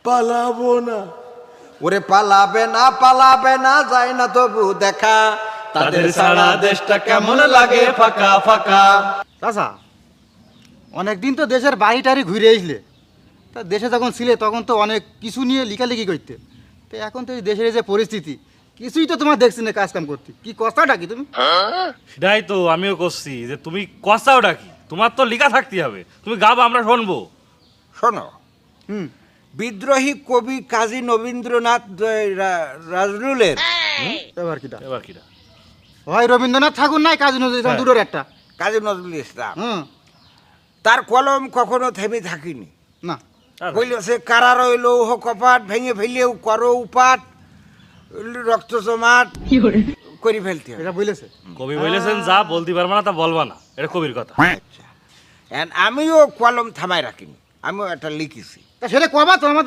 পালাবো না। ওরে পালাবে না যায় না তবু দেখা, তাদের সারা দেশটা কেমন লাগে ফাঁকা ফাঁকা। চাচা অনেকদিন তো দেশের বাড়ি টাড়ি ঘুরে আসলে, তা দেশে যখন ছিলে তখন তো অনেক কিছু নিয়ে লিখালিখি করতে, তো এখন তো এই দেশের এই যে পরিস্থিতি কিছুই তো তোমার দেখছি না কাজ কাম করতে, কি কথাটা কি তুমি? সেটাই তো আমিও করছি যে তুমি কষাও ডাকি, তোমার তো লিখা থাকতে হবে, তুমি গাবা আমরা শুনবো। শোনো, হুম, বিদ্রোহী কবি কাজী নবীন্দ্রনাথ রাজরুলের এবার কিটা এবার কিরা হয় রবীন্দ্রনাথ ঠাকুর নাই কাজী নজরুল ইসলাম, হ্যাঁ। দুটোর একটা। কাজী নজরুল ইসলাম, হুম, তার কলম কখনো থেমে থাকিনি। না বলছে কারা রইল ও কপাট, ভেঙে ফেলেও করো উপাট, রক্ত জমাট করে ফেলতে হবে। এটা বলেছে। কবি বলেছেন যা বলতে পারবা না তা বলবা না, এটা কবির কথা। আচ্ছা, আমিও কলম থামায় রাখিনি, আমিও একটা লিখেছি। তা সেটা কবা তো আমাদের